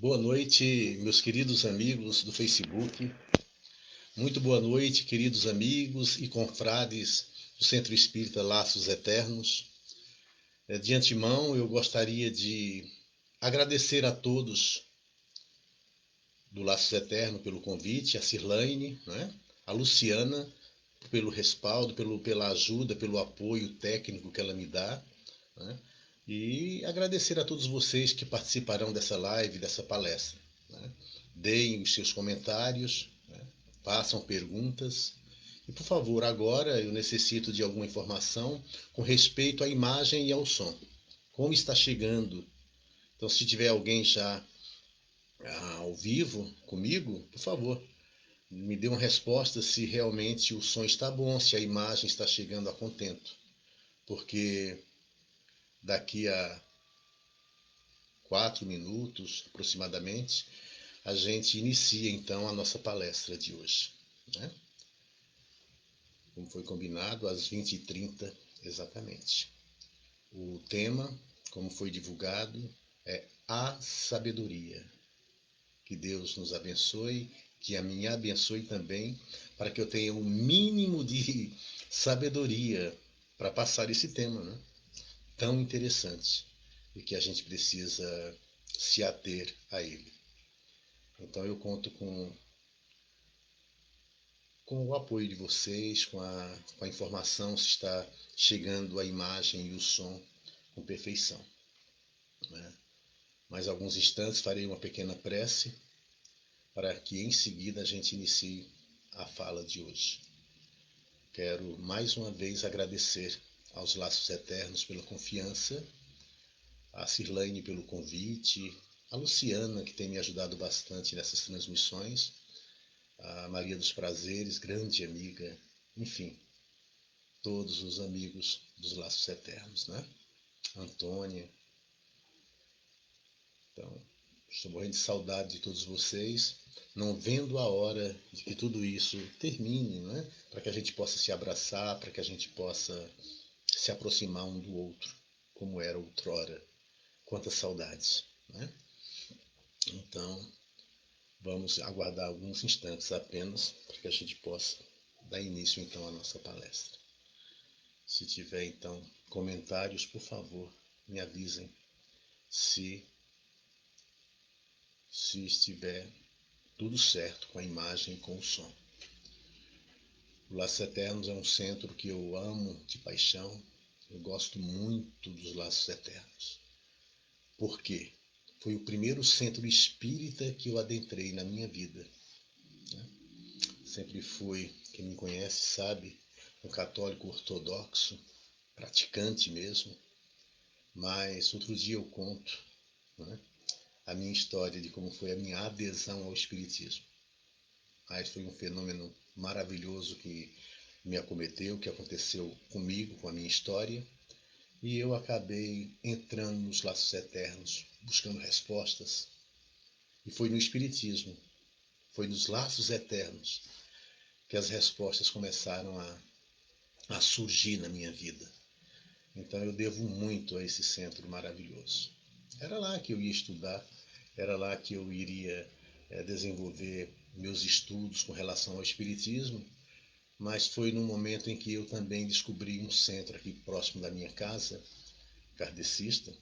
Boa noite, meus queridos amigos do Facebook. Muito boa noite, queridos amigos e confrades do Centro Espírita Laços Eternos. De antemão, eu gostaria de agradecer a todos do Laços Eterno pelo convite, a Cirlaine, né? A Luciana, pelo respaldo, pela ajuda, pelo apoio técnico que ela me dá, né? E agradecer a todos vocês que participarão dessa live, dessa palestra, né? Deem os seus comentários, né? Façam perguntas. E, por favor, agora eu necessito de alguma informação com respeito à imagem e ao som. Como está chegando? Então, se tiver alguém já ao vivo comigo, por favor, me dê uma resposta se realmente o som está bom, se a imagem está chegando a contento. Porque daqui a 4 minutos aproximadamente, a gente inicia então a nossa palestra de hoje, né? Como foi combinado, às 20h30 exatamente. O tema, como foi divulgado, é a sabedoria. Que Deus nos abençoe, que a me abençoe também, para que eu tenha o mínimo de sabedoria para passar esse tema, né? Tão interessante e que a gente precisa se ater a ele. Então eu conto com o apoio de vocês, com a informação se está chegando a imagem e o som com perfeição, né? Mais alguns instantes farei uma pequena prece para que em seguida a gente inicie a fala de hoje. Quero mais uma vez agradecer aos Laços Eternos pela confiança, a Cirlaine pelo convite, a Luciana, que tem me ajudado bastante nessas transmissões, a Maria dos Prazeres, grande amiga, enfim, todos os amigos dos Laços Eternos, né? Antônia. Então, estou morrendo de saudade de todos vocês, não vendo a hora de que tudo isso termine, né? Para que a gente possa se abraçar, para que a gente possa se aproximar um do outro, como era outrora. Quantas saudades, né? Então, vamos aguardar alguns instantes apenas para que a gente possa dar início então à nossa palestra. Se tiver então comentários, por favor, me avisem se estiver tudo certo com a imagem e com o som. O Laços Eternos é um centro que eu amo de paixão. Eu gosto muito dos Laços Eternos. Por quê? Foi o primeiro centro espírita que eu adentrei na minha vida, né? Sempre fui, quem me conhece sabe, um católico ortodoxo, praticante mesmo, mas outro dia eu conto, né, a minha história de como foi a minha adesão ao espiritismo. Mas foi um fenômeno maravilhoso que me acometeu, que aconteceu comigo, com a minha história, e eu acabei entrando nos Laços Eternos, buscando respostas. E foi no espiritismo, foi nos Laços Eternos que as respostas começaram a surgir na minha vida. Então eu devo muito a esse centro maravilhoso. Era lá que eu ia estudar, era lá que eu iria desenvolver meus estudos com relação ao espiritismo, mas foi no momento em que eu também descobri um centro aqui próximo da minha casa, kardecista,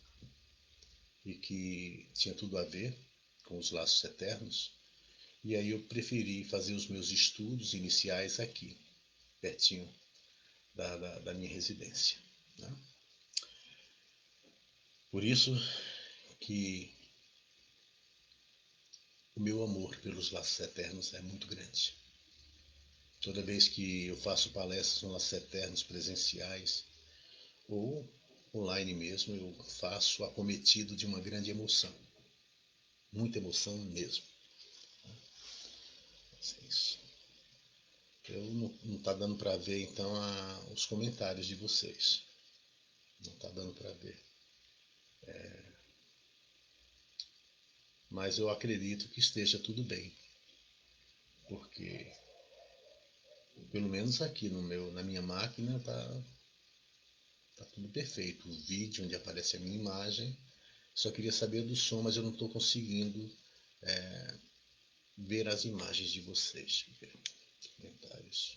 e que tinha tudo a ver com os Laços Eternos, e aí eu preferi fazer os meus estudos iniciais aqui, pertinho da minha residência, né? Por isso que o meu amor pelos Laços Eternos é muito grande. Toda vez que eu faço palestras nos Laços Eternos presenciais ou online mesmo, eu faço acometido de uma grande emoção. Muita emoção mesmo. É isso. Eu não está dando para ver então os comentários de vocês. Não está dando para ver. Mas eu acredito que esteja tudo bem. Porque, pelo menos aqui na minha máquina, tá tudo perfeito. O vídeo onde aparece a minha imagem. Só queria saber do som, mas eu não estou conseguindo ver as imagens de vocês. Comentários.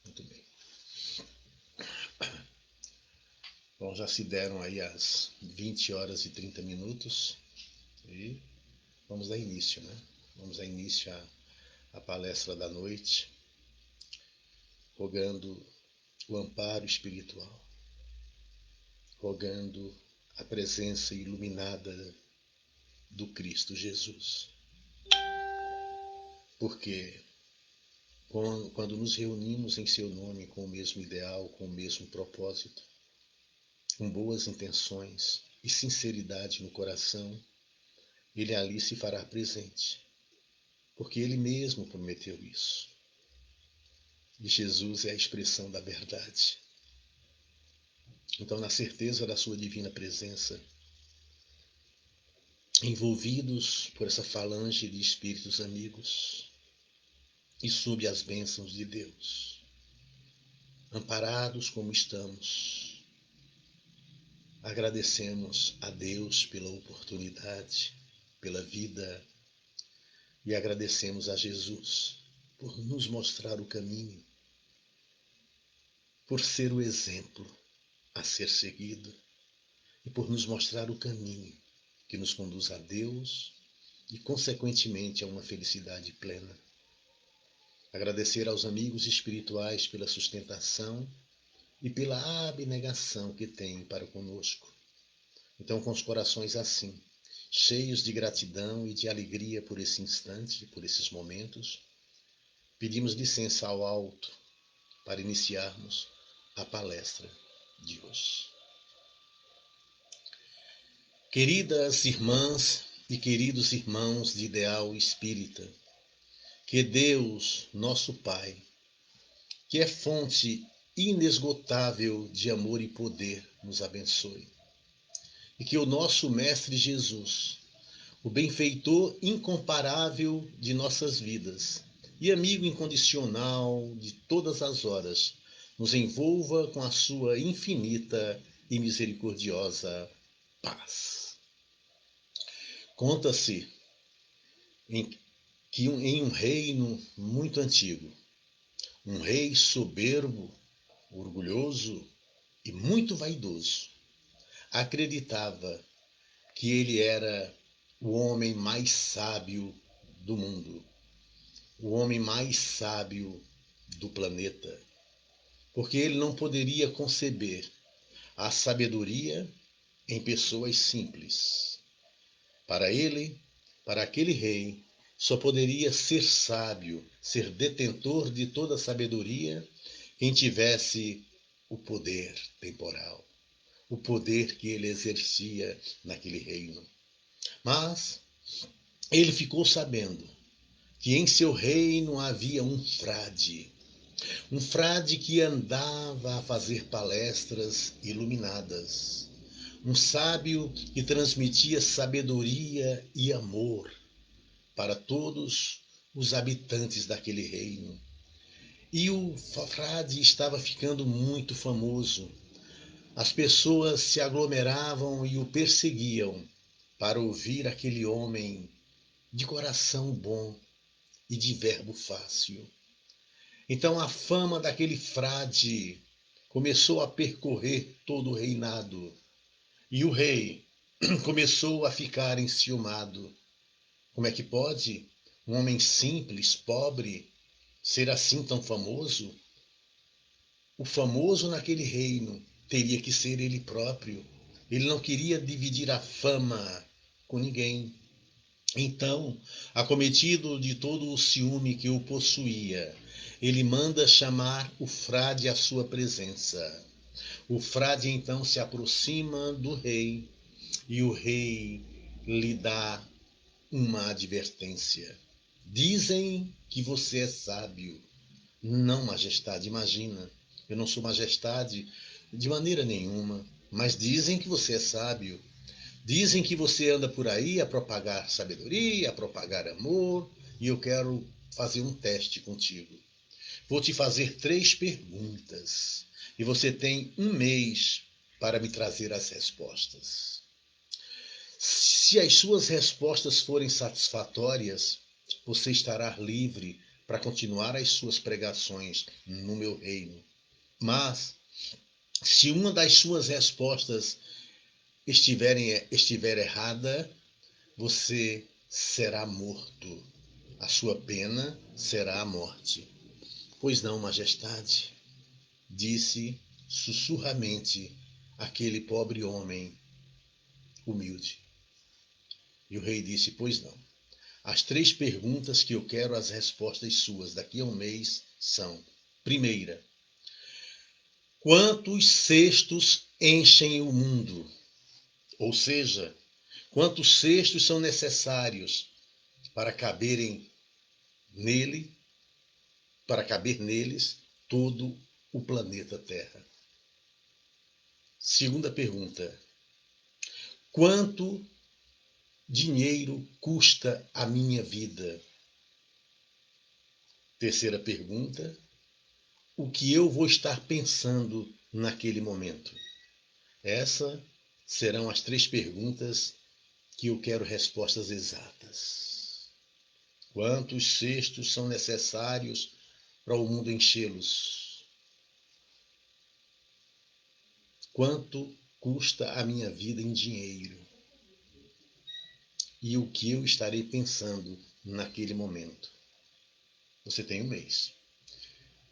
Muito bem. Bom, já se deram aí as 20 horas e 30 minutos e vamos dar início, né? Vamos dar início à palestra da noite, rogando o amparo espiritual, rogando a presença iluminada do Cristo Jesus. Porque quando nos reunimos em seu nome com o mesmo ideal, com o mesmo propósito, com boas intenções e sinceridade no coração, ele ali se fará presente, porque ele mesmo prometeu isso. E Jesus é a expressão da verdade. Então, na certeza da sua divina presença, envolvidos por essa falange de espíritos amigos e sob as bênçãos de Deus, amparados como estamos, agradecemos a Deus pela oportunidade, pela vida, e agradecemos a Jesus por nos mostrar o caminho, por ser o exemplo a ser seguido e por nos mostrar o caminho que nos conduz a Deus e, consequentemente, a uma felicidade plena. Agradecer aos amigos espirituais pela sustentação e pela abnegação que têm para conosco. Então, com os corações assim, cheios de gratidão e de alegria por esse instante, por esses momentos, pedimos licença ao alto para iniciarmos a palestra de hoje. Queridas irmãs e queridos irmãos de ideal espírita, que Deus, nosso Pai, que é fonte inesgotável de amor e poder, nos abençoe. E que o nosso Mestre Jesus, o benfeitor incomparável de nossas vidas e amigo incondicional de todas as horas, nos envolva com a sua infinita e misericordiosa paz. Conta-se em um reino muito antigo, um rei soberbo, orgulhoso e muito vaidoso, acreditava que ele era o homem mais sábio do mundo, o homem mais sábio do planeta, porque ele não poderia conceber a sabedoria em pessoas simples. Para ele, para aquele rei, só poderia ser sábio, ser detentor de toda a sabedoria, quem tivesse o poder temporal, o poder que ele exercia naquele reino. Mas ele ficou sabendo que em seu reino havia um frade que andava a fazer palestras iluminadas, um sábio que transmitia sabedoria e amor para todos os habitantes daquele reino. E o frade estava ficando muito famoso. As pessoas se aglomeravam e o perseguiam para ouvir aquele homem de coração bom e de verbo fácil. Então a fama daquele frade começou a percorrer todo o reinado. E o rei começou a ficar enciumado. Como é que pode um homem simples, pobre, ser assim tão famoso? O famoso naquele reino teria que ser ele próprio. Ele não queria dividir a fama com ninguém. Então, acometido de todo o ciúme que o possuía, ele manda chamar o frade à sua presença. O frade então se aproxima do rei e o rei lhe dá uma advertência. Dizem que você é sábio. Não, majestade, imagina. Eu não sou majestade de maneira nenhuma. Mas dizem que você é sábio. Dizem que você anda por aí a propagar sabedoria, a propagar amor. E eu quero fazer um teste contigo. Vou te fazer 3 perguntas. e você tem 1 mês para me trazer as respostas. Se as suas respostas forem satisfatórias, você estará livre para continuar as suas pregações no meu reino. Mas, se uma das suas respostas estiver errada, você será morto. A sua pena será a morte. Pois não, majestade, disse sussurramente aquele pobre homem humilde. E o rei disse: pois não. As 3 perguntas que eu quero as respostas suas daqui a 1 mês são: primeira, quantos cestos enchem o mundo? Ou seja, quantos cestos são necessários para caberem nele, para caber neles todo o planeta Terra? Segunda pergunta, quanto dinheiro custa a minha vida? Terceira pergunta, o que eu vou estar pensando naquele momento? Essas serão as 3 perguntas que eu quero respostas exatas. Quantos cestos são necessários para o mundo enchê-los? Quanto custa a minha vida em dinheiro? E o que eu estarei pensando naquele momento? Você tem 1 mês.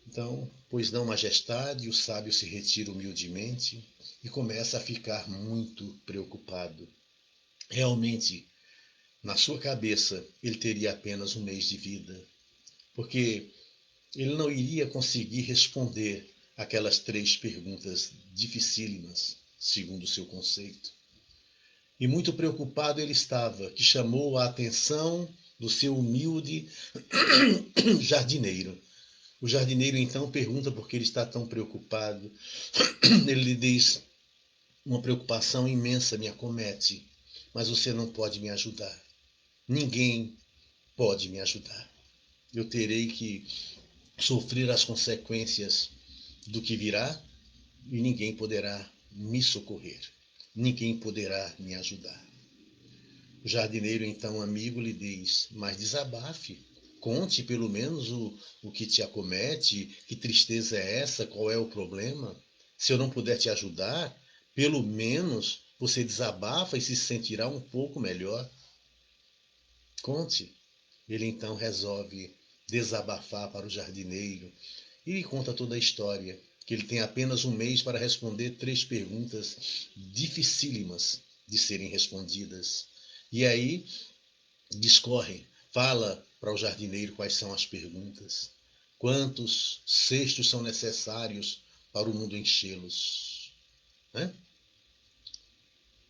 Então, pois não, majestade, o sábio se retira humildemente e começa a ficar muito preocupado. Realmente, na sua cabeça, ele teria apenas 1 mês de vida, porque ele não iria conseguir responder aquelas 3 perguntas dificílimas, segundo o seu conceito. E muito preocupado ele estava, que chamou a atenção do seu humilde jardineiro. O jardineiro então pergunta por que ele está tão preocupado. Ele lhe diz: uma preocupação imensa me acomete, mas você não pode me ajudar. Ninguém pode me ajudar. Eu terei que sofrer as consequências do que virá e ninguém poderá me socorrer. Ninguém poderá me ajudar. O jardineiro, então, amigo, lhe diz: mas desabafe, conte pelo menos o que te acomete, que tristeza é essa, qual é o problema. Se eu não puder te ajudar, pelo menos você desabafa e se sentirá um pouco melhor. Conte. Ele então resolve desabafar para o jardineiro e lhe conta toda a história, que ele tem apenas 1 mês para responder 3 perguntas dificílimas de serem respondidas. E aí discorre, fala para o jardineiro quais são as perguntas. Quantos cestos são necessários para o mundo enchê-los? Né?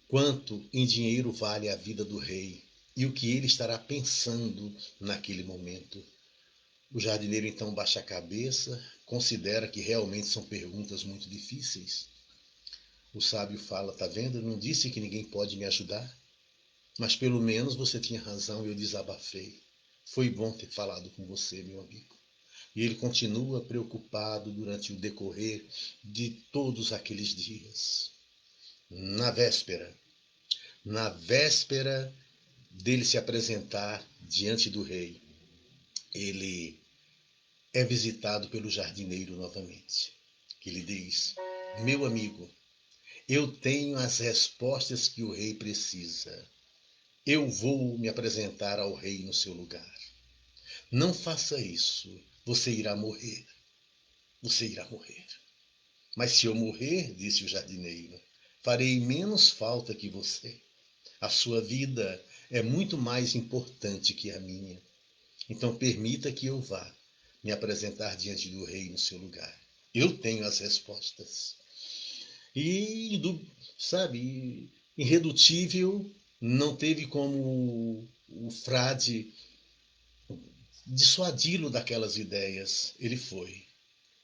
Quanto em dinheiro vale a vida do rei? E o que ele estará pensando naquele momento? O jardineiro então baixa a cabeça, considera que realmente são perguntas muito difíceis. O sábio fala: tá vendo? Eu não disse que ninguém pode me ajudar, mas pelo menos você tinha razão e eu desabafei. Foi bom ter falado com você, meu amigo. E ele continua preocupado durante o decorrer de todos aqueles dias. Na véspera, na véspera dele se apresentar diante do rei, ele é visitado pelo jardineiro novamente, que lhe diz: meu amigo, eu tenho as respostas que o rei precisa. Eu vou me apresentar ao rei no seu lugar. Não faça isso. Você irá morrer. Você irá morrer. Mas se eu morrer, disse o jardineiro, farei menos falta que você. A sua vida é muito mais importante que a minha. Então permita que eu vá me apresentar diante do rei no seu lugar. Eu tenho as respostas. E, sabe, irredutível, não teve como o frade dissuadi-lo daquelas ideias. Ele foi.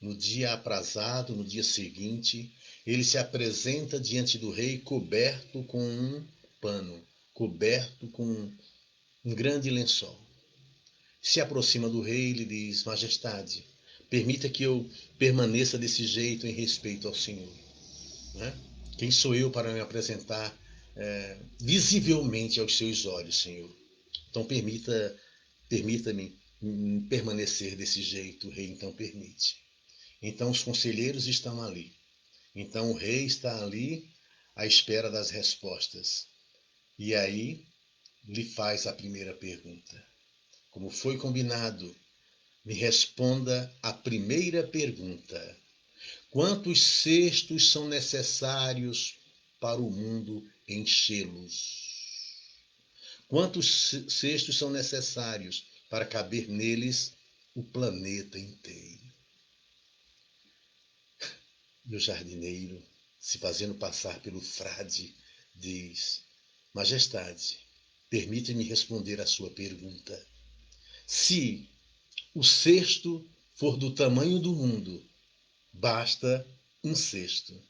No dia aprazado, no dia seguinte, ele se apresenta diante do rei coberto com um pano, coberto com um grande lençol. Se aproxima do rei e lhe diz: majestade, Permita que eu permaneça desse jeito em respeito ao Senhor. Né? Quem sou eu para me apresentar visivelmente aos seus olhos, Senhor? Então permita-me permanecer desse jeito, o rei então permite. Então os conselheiros estão ali. Então o rei está ali à espera das respostas. E aí lhe faz a primeira pergunta. Como foi combinado, me responda a primeira pergunta. Quantos cestos são necessários para o mundo enchê-los? Quantos cestos são necessários para caber neles o planeta inteiro? E o jardineiro, se fazendo passar pelo frade, diz: Majestade, permite-me responder a sua pergunta. Se o cesto for do tamanho do mundo, basta um cesto.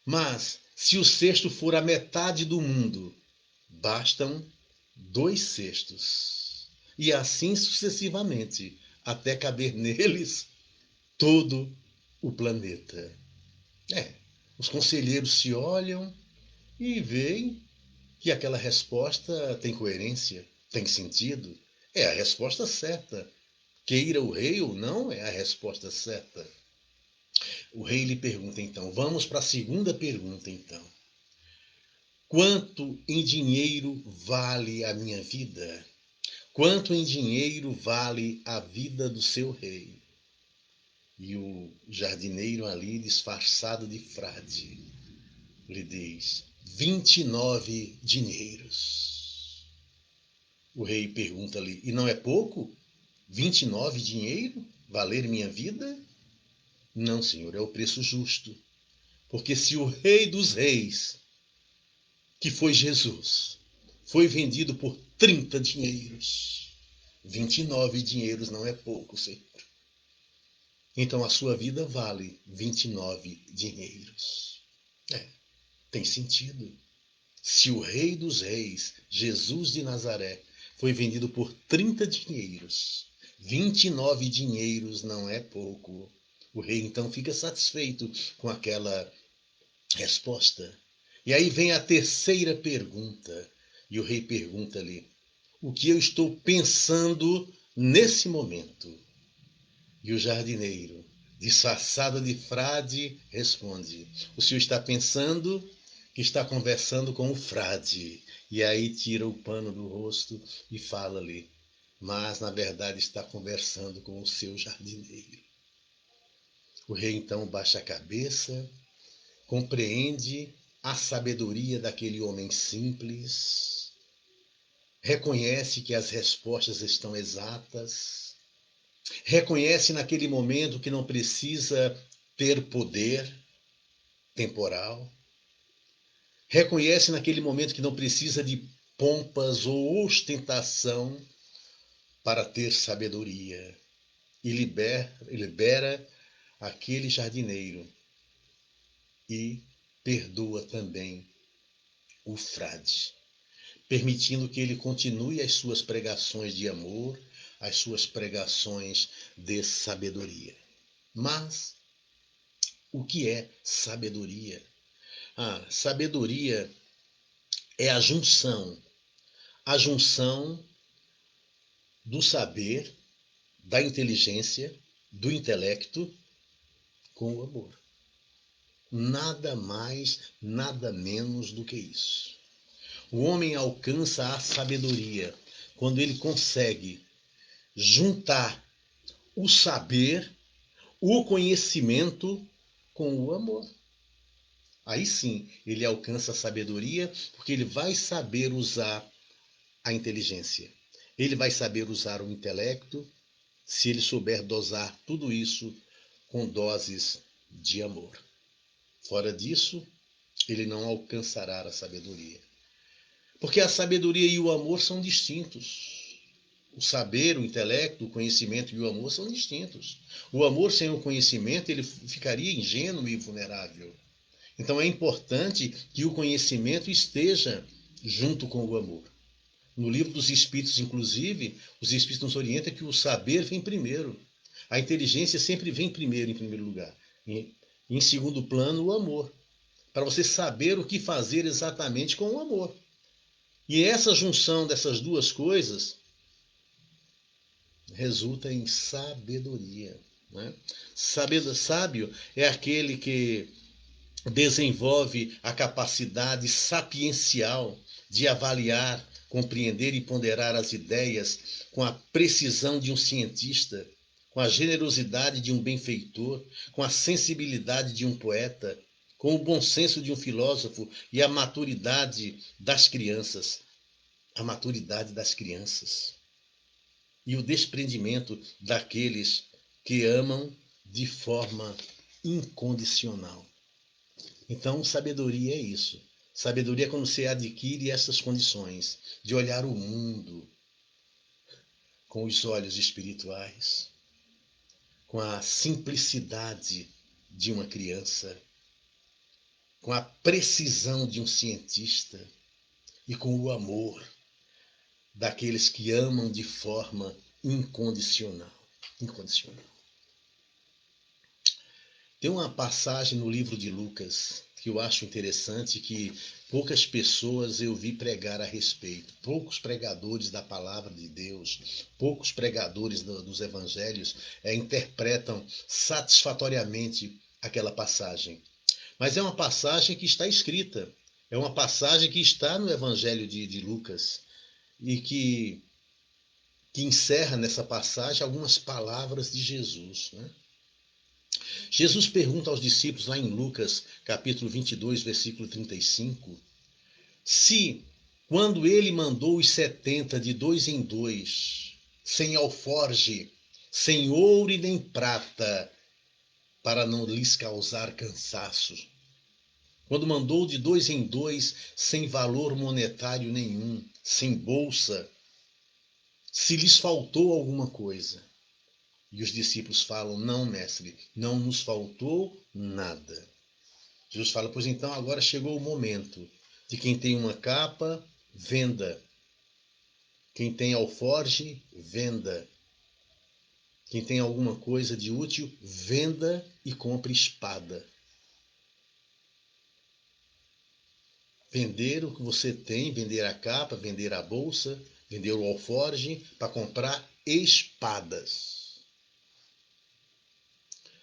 Mas, se o cesto for a metade do mundo, bastam 2 cestos. E assim sucessivamente, até caber neles todo o planeta. Os conselheiros se olham e veem que aquela resposta tem coerência, tem sentido. É a resposta certa. Queira o rei ou não, é a resposta certa. O rei lhe pergunta então, vamos para a segunda pergunta então. Quanto em dinheiro vale a minha vida? Quanto em dinheiro vale a vida do seu rei? E o jardineiro ali, disfarçado de frade, lhe diz: 29 dinheiros. O rei pergunta-lhe: e não é pouco? 29 dinheiro? Valer minha vida? Não, senhor, é o preço justo. Porque se o rei dos reis, que foi Jesus, foi vendido por 30 dinheiros, 29 dinheiros não é pouco, senhor. Então a sua vida vale 29 dinheiros. Tem sentido. Se o rei dos reis, Jesus de Nazaré, foi vendido por 30 dinheiros, 29 dinheiros não é pouco. O rei então fica satisfeito com aquela resposta. E aí vem a terceira pergunta. E o rei pergunta-lhe: o que eu estou pensando nesse momento? E o jardineiro, disfarçado de frade, responde: o senhor está pensando que está conversando com o frade. E aí tira o pano do rosto e fala-lhe: mas na verdade está conversando com o seu jardineiro. O rei então baixa a cabeça, compreende a sabedoria daquele homem simples, reconhece que as respostas estão exatas, reconhece naquele momento que não precisa ter poder temporal, reconhece naquele momento que não precisa de pompas ou ostentação para ter sabedoria e libera aquele jardineiro e perdoa também o frade, permitindo que ele continue as suas pregações de amor, as suas pregações de sabedoria. Mas o que é sabedoria? Sabedoria é a junção do saber, da inteligência, do intelecto com o amor. Nada mais, nada menos do que isso. O homem alcança a sabedoria quando ele consegue juntar o saber, o conhecimento com o amor. Aí sim ele alcança a sabedoria, porque ele vai saber usar a inteligência. Ele vai saber usar o intelecto, se ele souber dosar tudo isso com doses de amor. Fora disso, ele não alcançará a sabedoria. Porque a sabedoria e o amor são distintos. O saber, o intelecto, o conhecimento e o amor são distintos. O amor sem o conhecimento, ele ficaria ingênuo e vulnerável. Então é importante que o conhecimento esteja junto com o amor. No livro dos Espíritos, inclusive, os Espíritos nos orientam que o saber vem primeiro. A inteligência sempre vem primeiro, em primeiro lugar. Em segundo plano, o amor. Para você saber o que fazer exatamente com o amor. E essa junção dessas duas coisas resulta em sabedoria. Né? Sábio é aquele que desenvolve a capacidade sapiencial de avaliar, compreender e ponderar as ideias com a precisão de um cientista, com a generosidade de um benfeitor, com a sensibilidade de um poeta, com o bom senso de um filósofo e a maturidade das crianças. A maturidade das crianças. E o desprendimento daqueles que amam de forma incondicional. Então, sabedoria é isso. Sabedoria é quando você adquire essas condições de olhar o mundo com os olhos espirituais, com a simplicidade de uma criança, com a precisão de um cientista e com o amor daqueles que amam de forma incondicional. Incondicional. Tem uma passagem no livro de Lucas que eu acho interessante, que poucas pessoas eu vi pregar a respeito. Poucos pregadores da palavra de Deus, poucos pregadores dos evangelhos interpretam satisfatoriamente aquela passagem. Mas é uma passagem que está escrita. É uma passagem que está no evangelho de Lucas e que encerra nessa passagem algumas palavras de Jesus, né? Jesus pergunta aos discípulos lá em Lucas, capítulo 22, versículo 35, se, quando ele mandou os 70 de dois em dois, sem alforge, sem ouro e nem prata, para não lhes causar cansaço, quando mandou de dois em dois, sem valor monetário nenhum, sem bolsa, se lhes faltou alguma coisa. E os discípulos falam, não, mestre, não nos faltou nada. Jesus fala, pois então agora chegou o momento de quem tem uma capa, venda. Quem tem alforge, venda. Quem tem alguma coisa de útil, venda e compre espada. Vender o que você tem, vender a capa, vender a bolsa, vender o alforge para comprar espadas.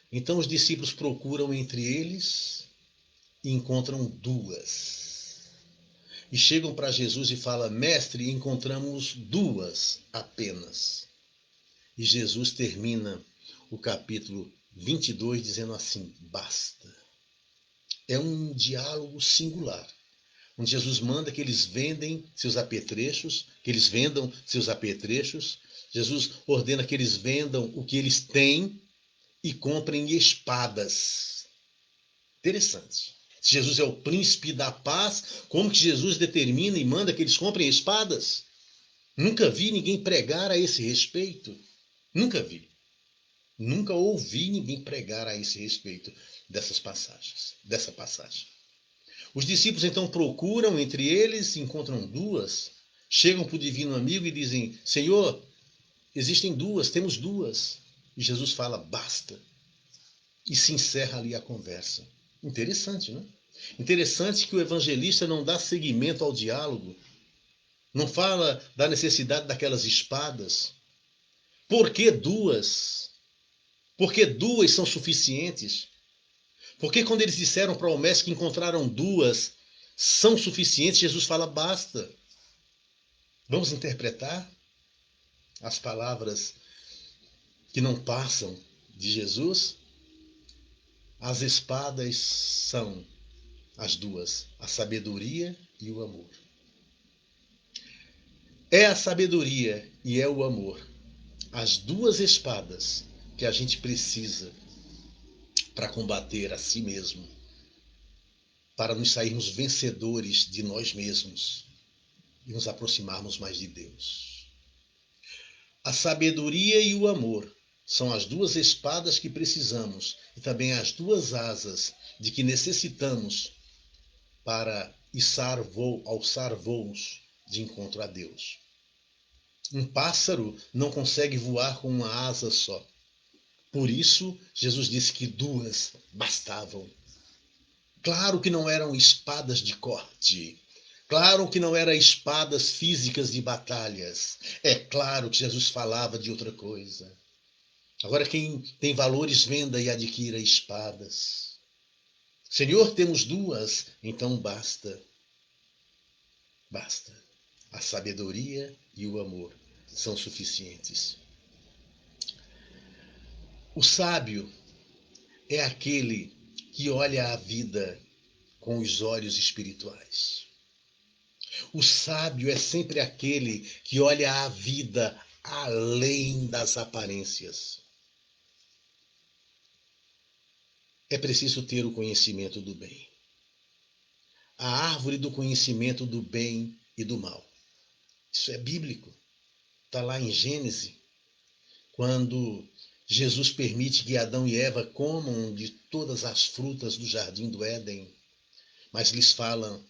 Então os discípulos procuram entre eles e encontram duas. E chegam para Jesus e falam, mestre, encontramos duas apenas. E Jesus termina o capítulo 22 dizendo assim, basta. É um diálogo singular, onde Jesus manda que eles vendem seus apetrechos, que eles vendam seus apetrechos. Jesus ordena que eles vendam o que eles têm e comprem espadas. Interessante. Se Jesus é o príncipe da paz, como que Jesus determina e manda que eles comprem espadas? Nunca vi ninguém pregar a esse respeito. Nunca vi. Nunca ouvi ninguém pregar a esse respeito dessa passagem. Os discípulos então procuram entre eles, encontram duas, chegam para o divino amigo e dizem, Senhor, existem duas, temos duas. E Jesus fala, basta. E se encerra ali a conversa. Interessante, não é? Interessante que o evangelista não dá seguimento ao diálogo, não fala da necessidade daquelas espadas. Por que duas? Porque duas são suficientes? Porque quando eles disseram para o mestre que encontraram duas são suficientes, Jesus fala basta. Vamos interpretar as palavras que não passam de Jesus? As espadas são as duas, a sabedoria e o amor. É a sabedoria e é o amor, as duas espadas que a gente precisa para combater a si mesmo, para nos sairmos vencedores de nós mesmos e nos aproximarmos mais de Deus. A sabedoria e o amor são as duas espadas que precisamos e também as duas asas de que necessitamos para alçar voos de encontro a Deus. Um pássaro não consegue voar com uma asa só. Por isso, Jesus disse que 2 bastavam. Claro que não eram espadas de corte. Claro que não eram espadas físicas de batalhas. É claro que Jesus falava de outra coisa. Agora, quem tem valores, venda e adquira espadas. Senhor, temos 2, então basta. Basta. A sabedoria e o amor são suficientes. O sábio é aquele que olha a vida com os olhos espirituais. O sábio é sempre aquele que olha a vida além das aparências. É preciso ter o conhecimento do bem. A árvore do conhecimento do bem e do mal. Isso é bíblico. Está lá em Gênesis, quando Jesus permite que Adão e Eva comam de todas as frutas do jardim do Éden, mas lhes fala: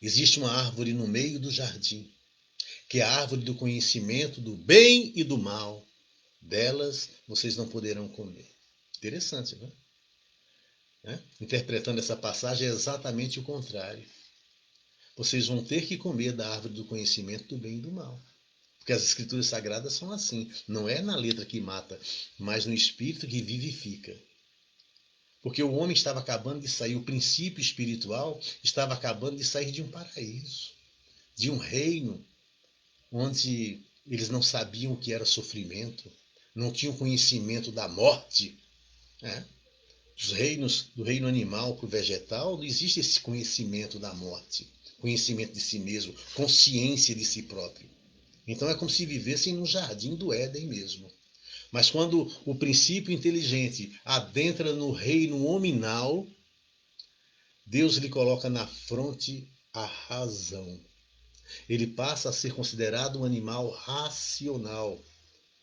existe uma árvore no meio do jardim, que é a árvore do conhecimento do bem e do mal. Delas vocês não poderão comer. Interessante, não é? Interpretando essa passagem é exatamente o contrário. Vocês vão ter que comer da árvore do conhecimento do bem e do mal. Porque as escrituras sagradas são assim. Não é na letra que mata, mas no espírito que vivifica. Porque o homem estava acabando de sair, o princípio espiritual estava acabando de sair de um paraíso, de um reino onde eles não sabiam o que era sofrimento, não tinham conhecimento da morte. Né? Os reinos, do reino animal para o vegetal, não existe esse conhecimento da morte, conhecimento de si mesmo, consciência de si próprio. Então é como se vivessem no jardim do Éden mesmo. Mas quando o princípio inteligente adentra no reino hominal, Deus lhe coloca na fronte a razão. Ele passa a ser considerado um animal racional.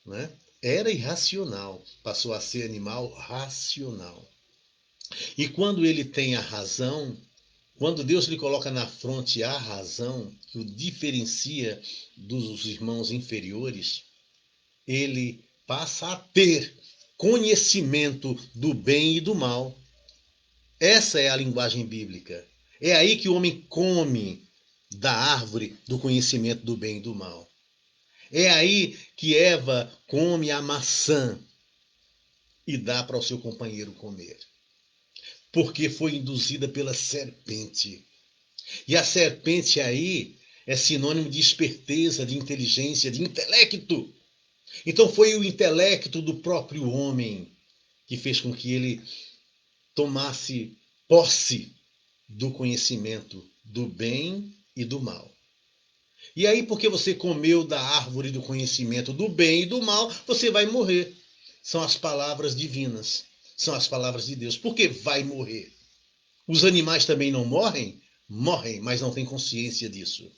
Né? Era irracional, passou a ser animal racional. E quando ele tem a razão, quando Deus lhe coloca na fronte a razão, que o diferencia dos irmãos inferiores, ele passa a ter conhecimento do bem e do mal. Essa é a linguagem bíblica. É aí que o homem come da árvore do conhecimento do bem e do mal. É aí que Eva come a maçã e dá para o seu companheiro comer. Porque foi induzida pela serpente. E a serpente aí é sinônimo de esperteza, de inteligência, de intelecto. Então foi o intelecto do próprio homem que fez com que ele tomasse posse do conhecimento do bem e do mal. E aí, porque você comeu da árvore do conhecimento do bem e do mal, você vai morrer. São as palavras divinas, são as palavras de Deus. Por que vai morrer? Os animais também não morrem? Morrem, mas não têm consciência disso.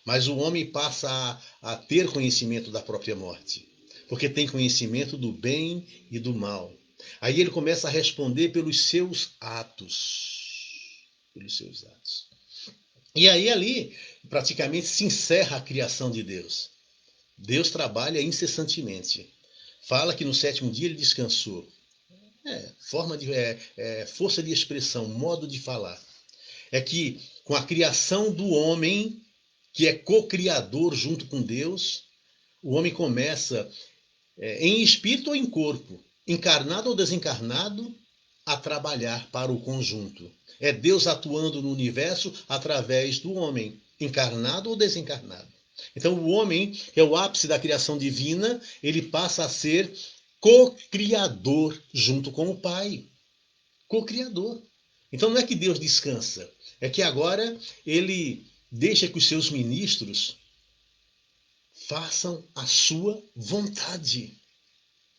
Mas o homem passa a ter conhecimento da própria morte, porque tem conhecimento do bem e do mal. Aí ele começa a responder pelos seus atos. Pelos seus atos. E aí ali praticamente se encerra a criação de Deus. Deus trabalha incessantemente. Fala que no 7º dia ele descansou. Força de expressão, modo de falar. É que com a criação do homem, que é co-criador junto com Deus, o homem começa, em espírito ou em corpo, encarnado ou desencarnado, a trabalhar para o conjunto. É Deus atuando no universo através do homem, encarnado ou desencarnado. Então o homem, que é o ápice da criação divina, ele passa a ser co-criador junto com o Pai. Co-criador. Então não é que Deus descansa, é que agora ele deixa que os seus ministros façam a sua vontade.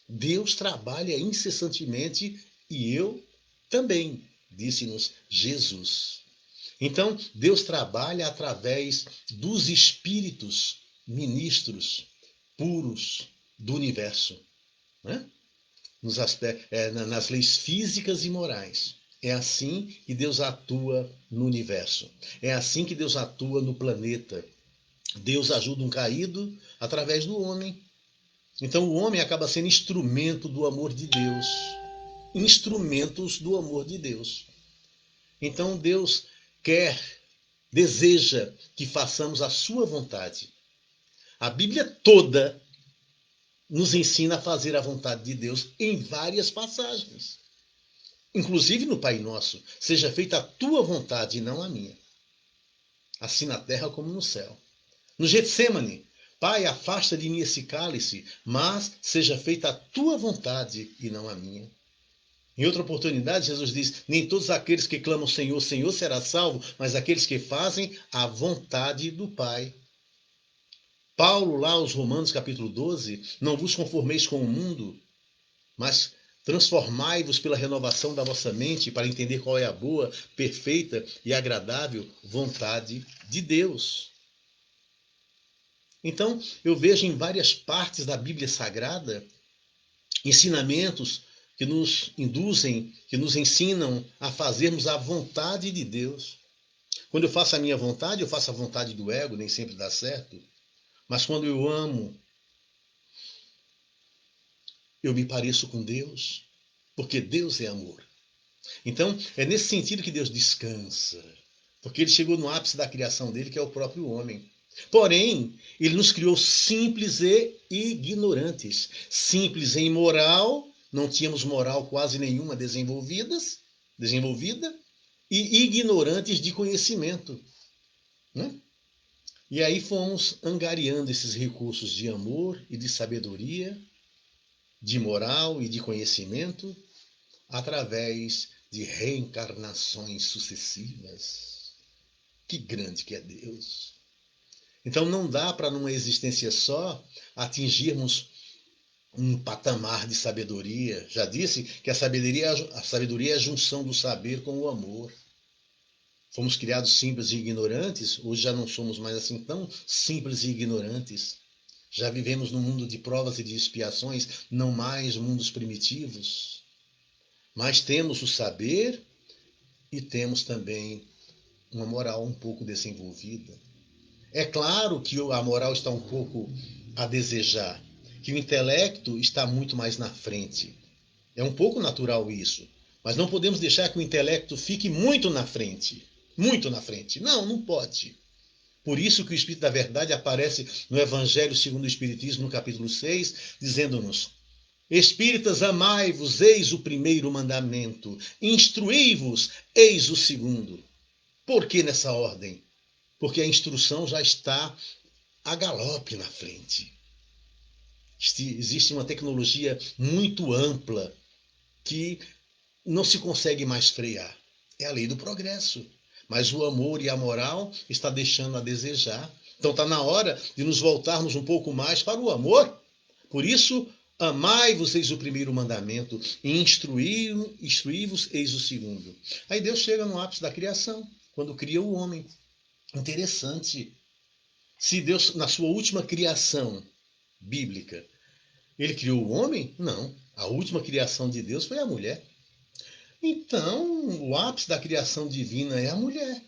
Deus trabalha incessantemente e eu também, disse-nos Jesus. Então, Deus trabalha através dos espíritos ministros puros do universo, né? Nas leis físicas e morais. É assim que Deus atua no universo. É assim que Deus atua no planeta. Deus ajuda um caído através do homem. Então o homem acaba sendo instrumento do amor de Deus. Instrumentos do amor de Deus. Então Deus quer, deseja que façamos a sua vontade. A Bíblia toda nos ensina a fazer a vontade de Deus em várias passagens. Inclusive no Pai Nosso. Seja feita a tua vontade e não a minha. Assim na terra como no céu. No Getsêmani, Pai, afasta de mim esse cálice, mas seja feita a tua vontade e não a minha. Em outra oportunidade, Jesus diz: nem todos aqueles que clamam Senhor, Senhor será salvo, mas aqueles que fazem a vontade do Pai. Paulo, lá aos Romanos, capítulo 12, não vos conformeis com o mundo, mas transformai-vos pela renovação da vossa mente para entender qual é a boa, perfeita e agradável vontade de Deus. Então, eu vejo em várias partes da Bíblia Sagrada ensinamentos que nos induzem, que nos ensinam a fazermos a vontade de Deus. Quando eu faço a minha vontade, eu faço a vontade do ego, nem sempre dá certo. Mas quando eu amo, eu me pareço com Deus, porque Deus é amor. Então, é nesse sentido que Deus descansa, porque ele chegou no ápice da criação dele, que é o próprio homem. Porém, ele nos criou simples e ignorantes. Simples em moral, não tínhamos moral quase nenhuma desenvolvida, e ignorantes de conhecimento. Né? E aí fomos angariando esses recursos de amor e de sabedoria, de moral e de conhecimento, através de reencarnações sucessivas. Que grande que é Deus! Então não dá para, numa existência só, atingirmos um patamar de sabedoria. Já disse que a sabedoria é a junção do saber com o amor. Fomos criados simples e ignorantes, hoje já não somos mais assim tão simples e ignorantes. Já vivemos num mundo de provas e de expiações, não mais mundos primitivos. Mas temos o saber e temos também uma moral um pouco desenvolvida. É claro que a moral está um pouco a desejar, que o intelecto está muito mais na frente. É um pouco natural isso. Mas não podemos deixar que o intelecto fique muito na frente. Muito na frente. Não, não pode. Por isso que o Espírito da Verdade aparece no Evangelho segundo o Espiritismo, no capítulo 6, dizendo-nos: Espíritas, amai-vos, eis o primeiro mandamento. Instruí-vos, eis o segundo. Por que nessa ordem? Porque a instrução já está a galope na frente. Existe uma tecnologia muito ampla que não se consegue mais frear. É a lei do progresso. Mas o amor e a moral está deixando a desejar. Então está na hora de nos voltarmos um pouco mais para o amor. Por isso, amai-vos, eis o primeiro mandamento, e instruí-vos, eis o segundo. Aí Deus chega no ápice da criação, quando cria o homem. Interessante. Se Deus, na sua última criação bíblica, ele criou o homem? Não. A última criação de Deus foi a mulher. Então, o ápice da criação divina é a mulher.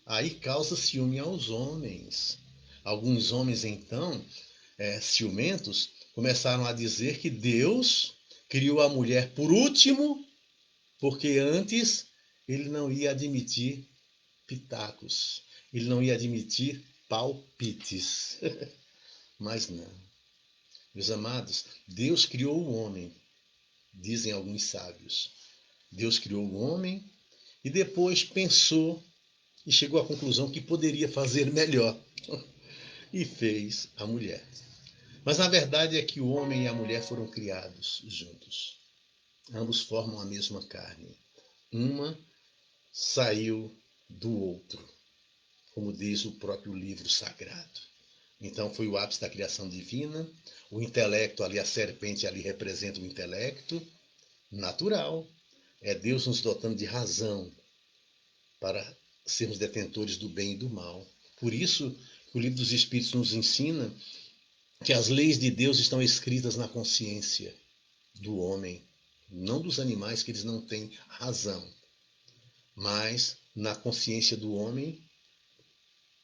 Aí causa ciúme aos homens. Alguns homens, então, ciumentos, começaram a dizer que Deus criou a mulher por último, porque antes ele não ia admitir pitacos, ele não ia admitir palpites. Mas não. Meus amados, Deus criou o homem, dizem alguns sábios. Deus criou o homem e depois pensou e chegou à conclusão que poderia fazer melhor. E fez a mulher. Mas na verdade é que o homem e a mulher foram criados juntos. Ambos formam a mesma carne. Uma saiu do outro, como diz o próprio livro sagrado. Então foi o ápice da criação divina. O intelecto ali, a serpente ali representa o intelecto natural. É Deus nos dotando de razão para sermos detentores do bem e do mal. Por isso, o livro dos Espíritos nos ensina que as leis de Deus estão escritas na consciência do homem, não dos animais, que eles não têm razão, mas na consciência do homem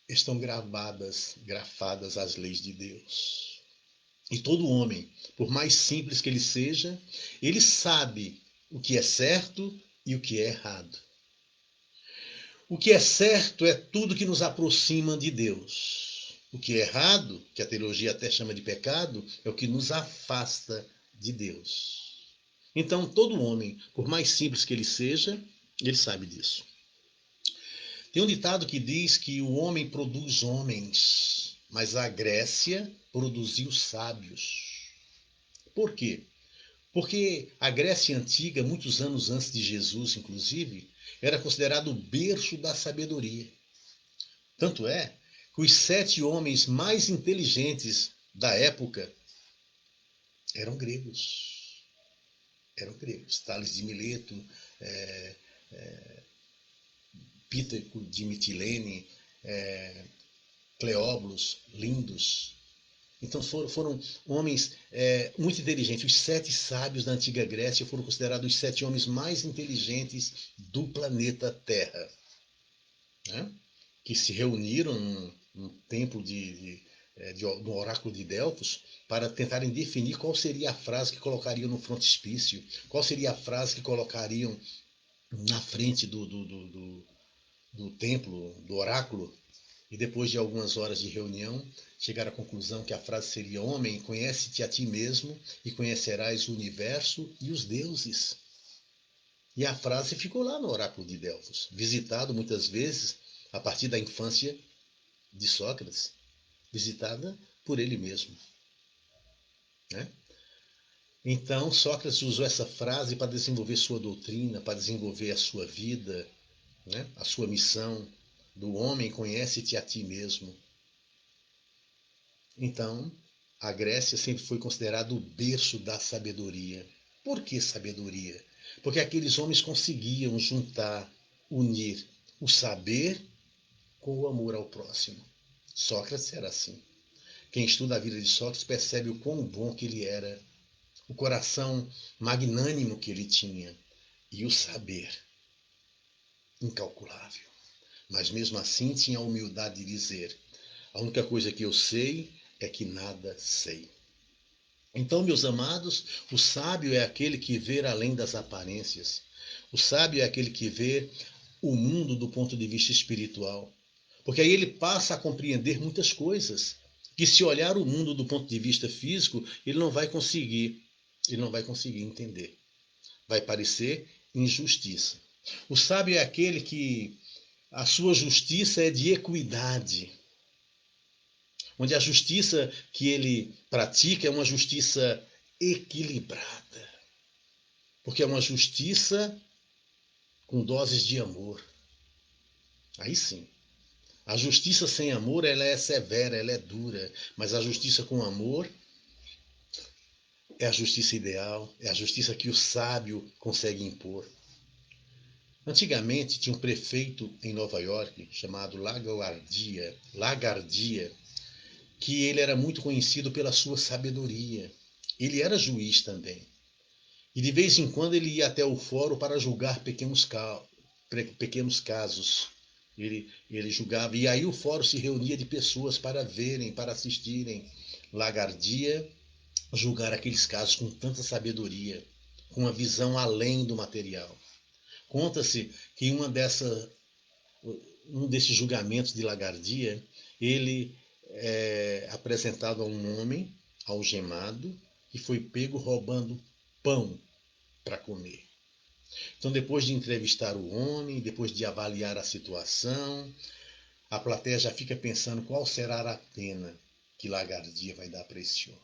estão grafadas as leis de Deus. E todo homem, por mais simples que ele seja, ele sabe o que é certo e o que é errado. O que é certo é tudo que nos aproxima de Deus. O que é errado, que a teologia até chama de pecado, é o que nos afasta de Deus. Então, todo homem, por mais simples que ele seja, ele sabe disso. Tem um ditado que diz que o homem produz homens, mas a Grécia produziu sábios. Por quê? Porque a Grécia Antiga, muitos anos antes de Jesus, inclusive, era considerado o berço da sabedoria. Tanto é que os 7 homens mais inteligentes da época eram gregos. Eram gregos. Tales de Mileto, é, Pítaco de Mitilene, Cleóbulos, Lindos. Então foram homens muito inteligentes. Os 7 sábios da antiga Grécia foram considerados os 7 homens mais inteligentes do planeta Terra, né? Que se reuniram num templo do oráculo de Delfos para tentarem definir qual seria a frase que colocariam no frontispício, qual seria a frase que colocariam na frente do templo, do oráculo. E depois de algumas horas de reunião, chegaram à conclusão que a frase seria: Homem, conhece-te a ti mesmo e conhecerás o universo e os deuses. E a frase ficou lá no oráculo de Delfos, visitado muitas vezes a partir da infância de Sócrates, visitada por ele mesmo, né? Então, Sócrates usou essa frase para desenvolver sua doutrina, para desenvolver a sua vida, né? A sua missão do homem, conhece-te a ti mesmo. Então, a Grécia sempre foi considerada o berço da sabedoria. Por que sabedoria? Porque aqueles homens conseguiam juntar, unir o saber com o amor ao próximo. Sócrates era assim. Quem estuda a vida de Sócrates percebe o quão bom que ele era, o coração magnânimo que ele tinha e o saber incalculável. Mas mesmo assim tinha a humildade de dizer: a única coisa que eu sei é que nada sei. Então, meus amados, o sábio é aquele que vê além das aparências. O sábio é aquele que vê o mundo do ponto de vista espiritual. Porque aí ele passa a compreender muitas coisas que, se olhar o mundo do ponto de vista físico, ele não vai conseguir. Ele não vai conseguir entender. Vai parecer injustiça. O sábio é aquele que a sua justiça é de equidade, onde a justiça que ele pratica é uma justiça equilibrada, porque é uma justiça com doses de amor. Aí sim. A justiça sem amor, ela é severa, ela é dura, mas a justiça com amor é a justiça ideal, é a justiça que o sábio consegue impor. Antigamente tinha um prefeito em Nova York chamado Lagardia, que ele era muito conhecido pela sua sabedoria. Ele era juiz também. E de vez em quando ele ia até o fórum para julgar pequenos casos. Ele julgava. E aí o fórum se reunia de pessoas para verem, para assistirem Lagardia julgar aqueles casos com tanta sabedoria, com uma visão além do material. Conta-se que um desses julgamentos de Lagardia, ele é apresentado a um homem algemado que foi pego roubando pão para comer. Então, depois de entrevistar o homem, depois de avaliar a situação, a plateia já fica pensando qual será a pena que Lagardia vai dar para esse homem.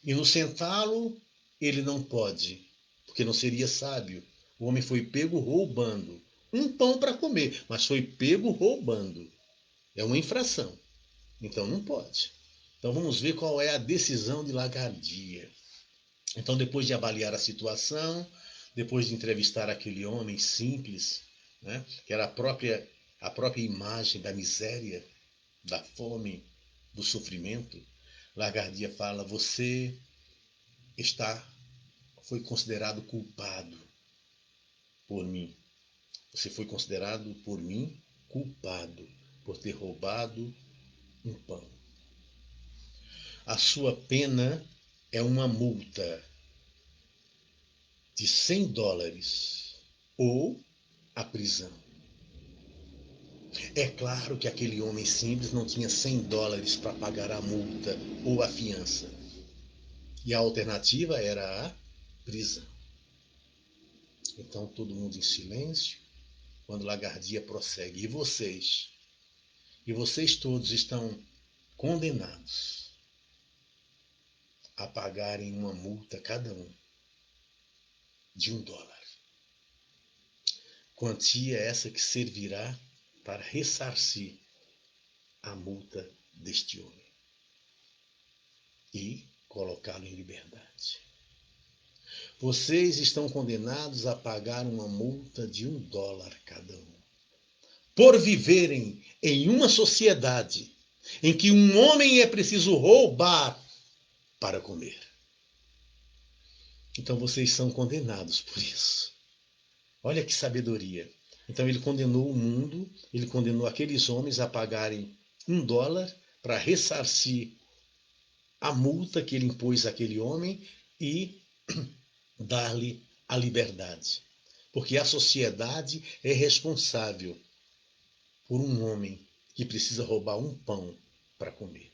Inocentá-lo, ele não pode, porque não seria sábio. O homem foi pego roubando um pão para comer, mas foi pego roubando. É uma infração. Então não pode. Então vamos ver qual é a decisão de Lagardia. Então, depois de avaliar a situação, depois de entrevistar aquele homem simples, né, que era a própria imagem da miséria, da fome, do sofrimento, Lagardia fala: você foi considerado culpado por mim. Você foi considerado por mim culpado por ter roubado um pão. a sua pena é uma multa de $100 ou a prisão. É claro que aquele homem simples não tinha $100 para pagar a multa ou a fiança. E a alternativa era a prisão. Então todo mundo em silêncio, quando Lagardia prossegue. E vocês? E vocês todos estão condenados a pagarem uma multa cada um de $1. Quantia essa que servirá para ressarcir a multa deste homem e colocá-lo em liberdade. Vocês estão condenados a pagar uma multa de $1 cada um, por viverem em uma sociedade em que um homem é preciso roubar para comer. Então vocês são condenados por isso. Olha que sabedoria. Então ele condenou o mundo, ele condenou aqueles homens a pagarem $1 para ressarcir a multa que ele impôs àquele homem e dar-lhe a liberdade. Porque a sociedade é responsável por um homem que precisa roubar um pão para comer.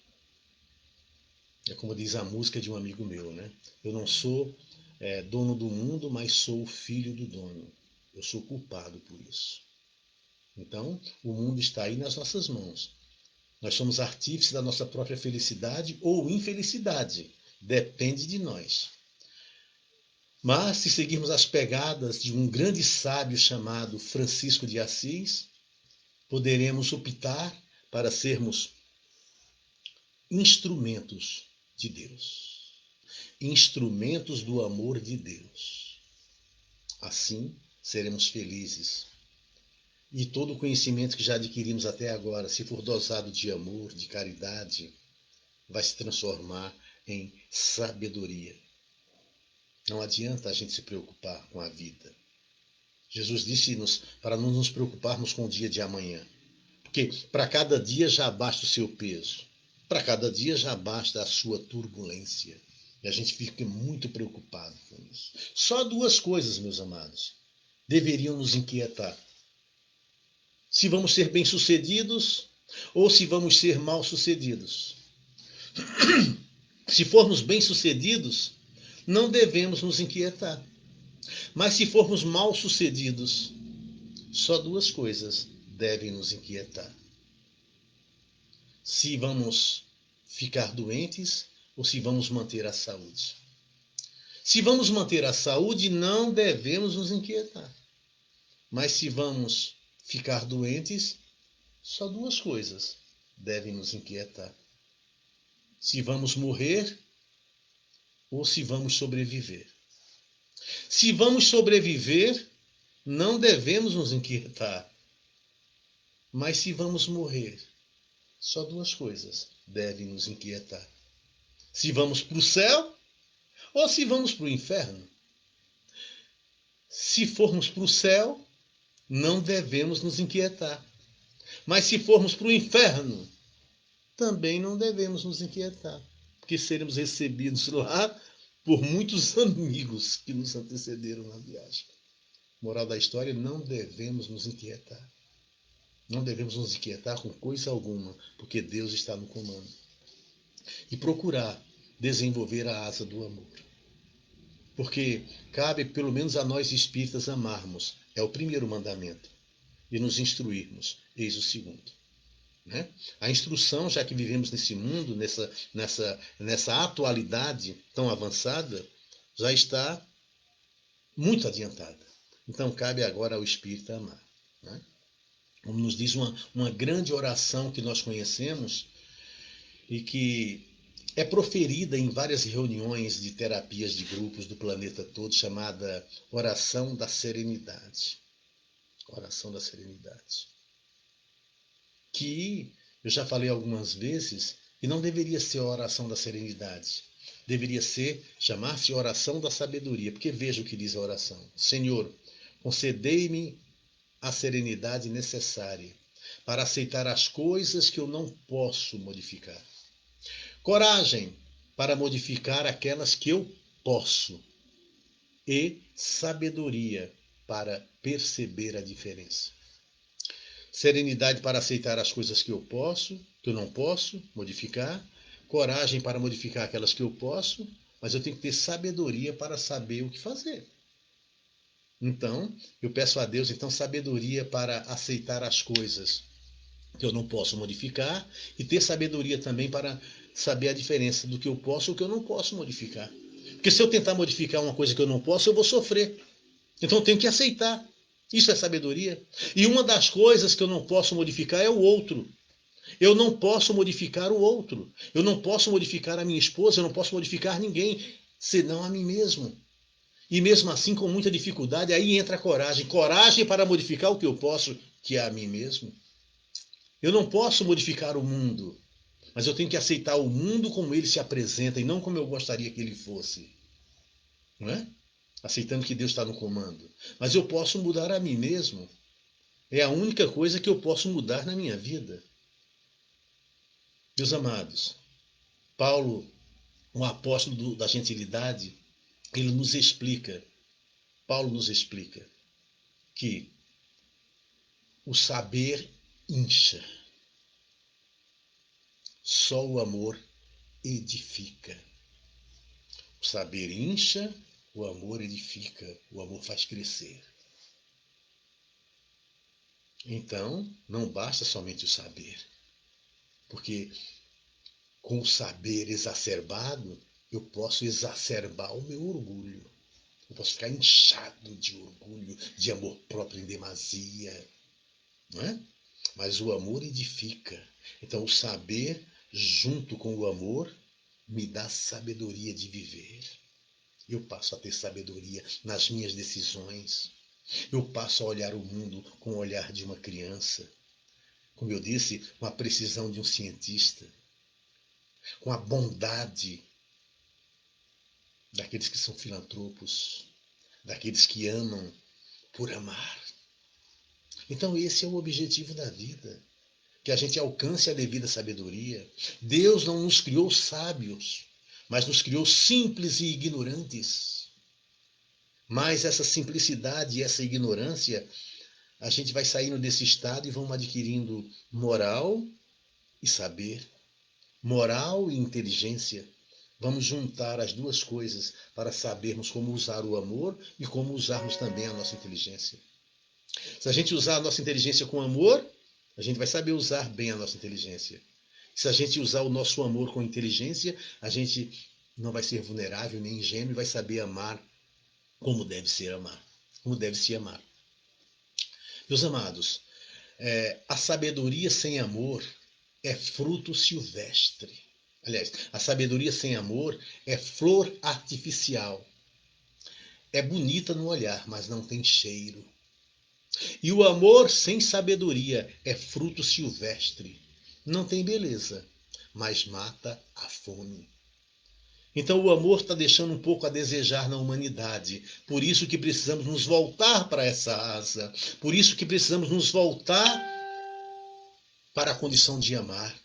É como diz a música de um amigo meu, né? Eu não sou dono do mundo, mas sou filho do dono. Eu sou culpado por isso. Então, o mundo está aí nas nossas mãos. Nós somos artífices da nossa própria felicidade ou infelicidade. Depende de nós. Mas, se seguirmos as pegadas de um grande sábio chamado Francisco de Assis, poderemos optar para sermos instrumentos de Deus. Instrumentos do amor de Deus. Assim, seremos felizes. E todo o conhecimento que já adquirimos até agora, se for dosado de amor, de caridade, vai se transformar em sabedoria. Não adianta a gente se preocupar com a vida. Jesus disse-nos para não nos preocuparmos com o dia de amanhã. Porque para cada dia já basta o seu peso. Para cada dia já basta a sua turbulência. E a gente fica muito preocupado com isso. Só duas coisas, meus amados, deveriam nos inquietar. Se vamos ser bem-sucedidos ou se vamos ser mal-sucedidos. Se formos bem-sucedidos, não devemos nos inquietar. Mas se formos mal-sucedidos, só duas coisas devem nos inquietar. Se vamos ficar doentes ou se vamos manter a saúde. Se vamos manter a saúde, não devemos nos inquietar. Mas se vamos ficar doentes, só duas coisas devem nos inquietar. Se vamos morrer ou se vamos sobreviver. Se vamos sobreviver, não devemos nos inquietar. Mas se vamos morrer, só duas coisas devem nos inquietar. Se vamos para o céu ou se vamos para o inferno. Se formos para o céu, não devemos nos inquietar. Mas se formos para o inferno, também não devemos nos inquietar, porque seremos recebidos lá por muitos amigos que nos antecederam na viagem. Moral da história, não devemos nos inquietar. Não devemos nos inquietar com coisa alguma, porque Deus está no comando. E procurar desenvolver a asa do amor. Porque cabe pelo menos a nós espíritas amarmos, é o primeiro mandamento, e nos instruirmos, eis o segundo. Né? A instrução, já que vivemos nesse mundo, nessa atualidade tão avançada, já está muito adiantada. Então cabe agora ao espírita amar. Né? Como nos diz uma grande oração que nós conhecemos e que é proferida em várias reuniões de terapias de grupos do planeta todo, chamada Oração da Serenidade. Oração da Serenidade. Que eu já falei algumas vezes que não deveria ser a oração da serenidade. Deveria chamar-se oração da sabedoria. Porque veja o que diz a oração. Senhor, concedei-me a serenidade necessária para aceitar as coisas que eu não posso modificar. Coragem para modificar aquelas que eu posso. E sabedoria para perceber a diferença. Serenidade para aceitar as coisas que eu não posso modificar. Coragem para modificar aquelas que eu posso, mas eu tenho que ter sabedoria para saber o que fazer. Então, eu peço a Deus então sabedoria para aceitar as coisas que eu não posso modificar e ter sabedoria também para saber a diferença do que eu posso e o que eu não posso modificar. Porque se eu tentar modificar uma coisa que eu não posso, eu vou sofrer. Então eu tenho que aceitar. Isso é sabedoria. E uma das coisas que eu não posso modificar é o outro. Eu não posso modificar o outro. Eu não posso modificar a minha esposa, eu não posso modificar ninguém, senão a mim mesmo. E mesmo assim, com muita dificuldade, aí entra a coragem. Coragem para modificar o que eu posso, que é a mim mesmo. Eu não posso modificar o mundo, mas eu tenho que aceitar o mundo como ele se apresenta e não como eu gostaria que ele fosse. Não é? Aceitando que Deus está no comando. Mas eu posso mudar a mim mesmo. É a única coisa que eu posso mudar na minha vida. Meus amados, Paulo, um apóstolo da gentilidade, ele nos explica, Paulo nos explica que o saber incha, só o amor edifica. O saber incha, o amor edifica, o amor faz crescer. Então, não basta somente o saber, porque com o saber exacerbado, eu posso exacerbar o meu orgulho. Eu posso ficar inchado de orgulho, de amor próprio em demasia. Não é? Mas o amor edifica. Então, o saber, junto com o amor, me dá sabedoria de viver. Eu passo a ter sabedoria nas minhas decisões. Eu passo a olhar o mundo com o olhar de uma criança. Como eu disse, com a precisão de um cientista. Com a bondade daqueles que são filantropos, daqueles que amam por amar. Então esse é o objetivo da vida, que a gente alcance a devida sabedoria. Deus não nos criou sábios, mas nos criou simples e ignorantes. Mas essa simplicidade e essa ignorância, a gente vai saindo desse estado e vamos adquirindo moral e saber, moral e inteligência. Vamos juntar as duas coisas para sabermos como usar o amor e como usarmos também a nossa inteligência. Se a gente usar a nossa inteligência com amor, a gente vai saber usar bem a nossa inteligência. Se a gente usar o nosso amor com inteligência, a gente não vai ser vulnerável nem ingênuo e vai saber amar como deve ser amar, como deve se amar. Meus amados, a sabedoria sem amor é fruto silvestre. Aliás, a sabedoria sem amor é flor artificial. É bonita no olhar, mas não tem cheiro. E o amor sem sabedoria é fruto silvestre. Não tem beleza, mas mata a fome. Então o amor está deixando um pouco a desejar na humanidade. Por isso que precisamos nos voltar para essa asa. Por isso que precisamos nos voltar para a condição de amar.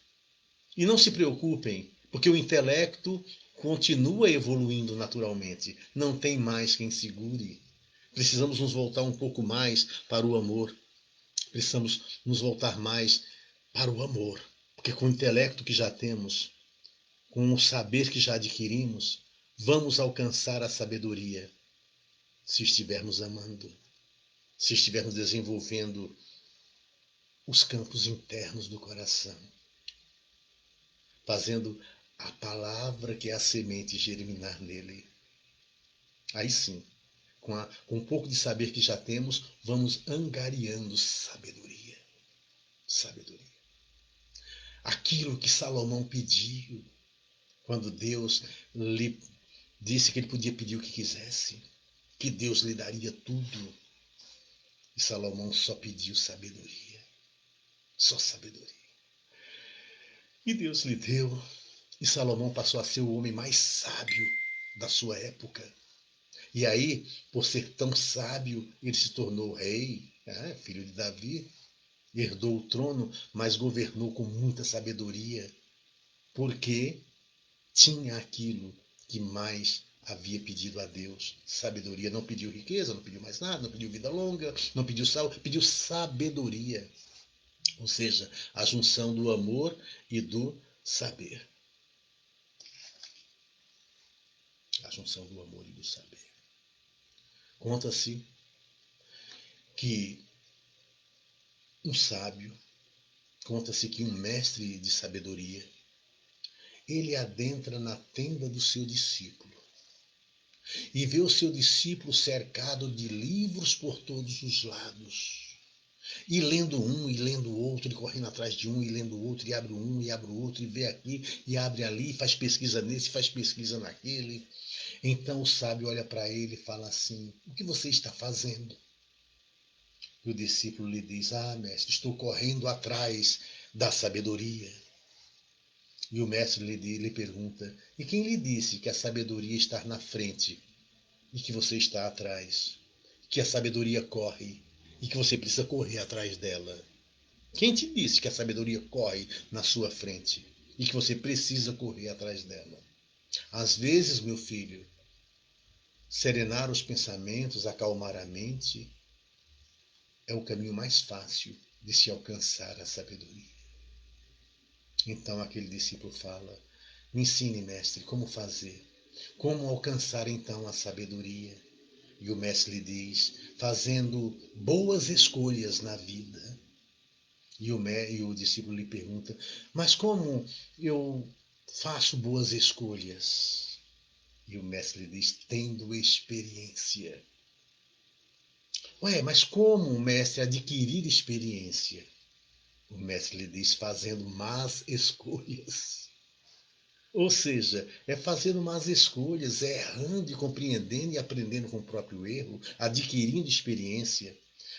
E não se preocupem, porque o intelecto continua evoluindo naturalmente. Não tem mais quem segure. Precisamos nos voltar um pouco mais para o amor. Precisamos nos voltar mais para o amor. Porque com o intelecto que já temos, com o saber que já adquirimos, vamos alcançar a sabedoria se estivermos amando, se estivermos desenvolvendo os campos internos do coração, fazendo a palavra que é a semente germinar nele. Aí sim, com um pouco de saber que já temos, vamos angariando sabedoria. Sabedoria. Aquilo que Salomão pediu, quando Deus lhe disse que ele podia pedir o que quisesse, que Deus lhe daria tudo. E Salomão só pediu sabedoria. Só sabedoria. E Deus lhe deu. E Salomão passou a ser o homem mais sábio da sua época. E aí, por ser tão sábio, ele se tornou rei, filho de Davi, herdou o trono, mas governou com muita sabedoria. Por quê? tinha aquilo que mais havia pedido a Deus, sabedoria. Não pediu riqueza, não pediu mais nada, não pediu vida longa, não pediu saúde, pediu sabedoria. Ou seja, a junção do amor e do saber. A junção do amor e do saber. Conta-se que um sábio, conta-se que um mestre de sabedoria, ele adentra na tenda do seu discípulo e vê o seu discípulo cercado de livros por todos os lados. E lendo um, e lendo o outro, e correndo atrás de um, e lendo o outro, e abre um, e abre o outro, e vê aqui, e abre ali, e faz pesquisa nesse, faz pesquisa naquele. Então o sábio olha para ele e fala assim: o que você está fazendo? E o discípulo lhe diz: ah, mestre, estou correndo atrás da sabedoria. E o mestre lhe pergunta: e quem lhe disse que a sabedoria está na frente e que você está atrás? Que a sabedoria corre e que você precisa correr atrás dela? Quem te disse que a sabedoria corre na sua frente e que você precisa correr atrás dela? Às vezes, meu filho, serenar os pensamentos, acalmar a mente, é o caminho mais fácil de se alcançar a sabedoria. Então aquele discípulo fala: me ensine, mestre, como fazer, como alcançar então a sabedoria. E o mestre lhe diz: fazendo boas escolhas na vida. E o discípulo lhe pergunta: mas como eu faço boas escolhas? E o mestre lhe diz: tendo experiência. Ué, mas como, mestre, adquirir experiência? O mestre lhe diz: fazendo más escolhas. Ou seja, é fazendo más escolhas, é errando e compreendendo e aprendendo com o próprio erro, adquirindo experiência.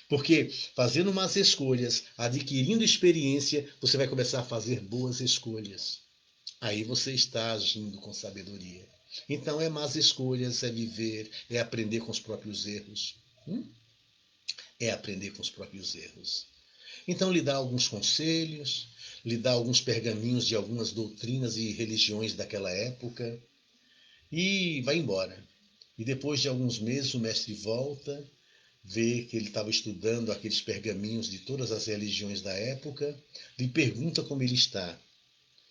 Porque fazendo más escolhas, adquirindo experiência, você vai começar a fazer boas escolhas. Aí você está agindo com sabedoria. Então é más escolhas, é viver, é aprender com os próprios erros. É aprender com os próprios erros. Então lhe dá alguns conselhos, lhe dá alguns pergaminhos de algumas doutrinas e religiões daquela época e vai embora. E depois de alguns meses o mestre volta, vê que ele estava estudando aqueles pergaminhos de todas as religiões da época, lhe pergunta como ele está.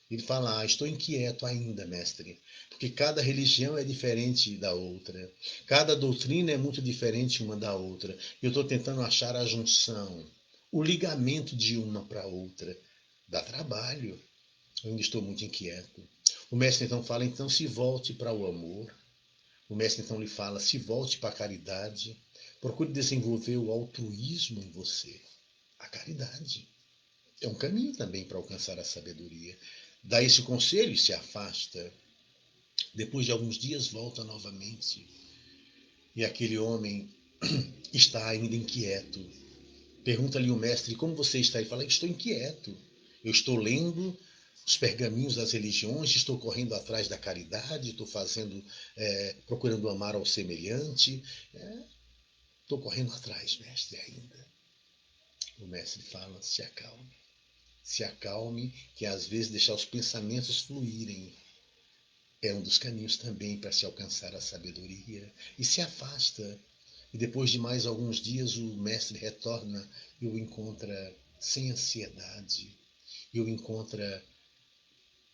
Ele fala: estou inquieto ainda, mestre, porque cada religião é diferente da outra, cada doutrina é muito diferente uma da outra. Eu estou tentando achar a junção, o ligamento de uma para a outra. Dá trabalho. Eu ainda estou muito inquieto. O mestre então fala: então se volte para o amor. O mestre então lhe fala: se volte para a caridade. Procure desenvolver o altruísmo em você. A caridade é um caminho também para alcançar a sabedoria. Dá esse conselho e se afasta. Depois de alguns dias volta novamente. E aquele homem está ainda inquieto. Pergunta-lhe o mestre: como você está? Ele fala: estou inquieto. Eu estou lendo os pergaminhos das religiões, estou correndo atrás da caridade, estou fazendo, procurando amar ao semelhante. Estou correndo atrás, mestre, ainda. O mestre fala: se acalme. Se acalme, que às vezes deixar os pensamentos fluírem é um dos caminhos também para se alcançar a sabedoria. E se afasta. E depois de mais alguns dias o mestre retorna e o encontra sem ansiedade. E o encontra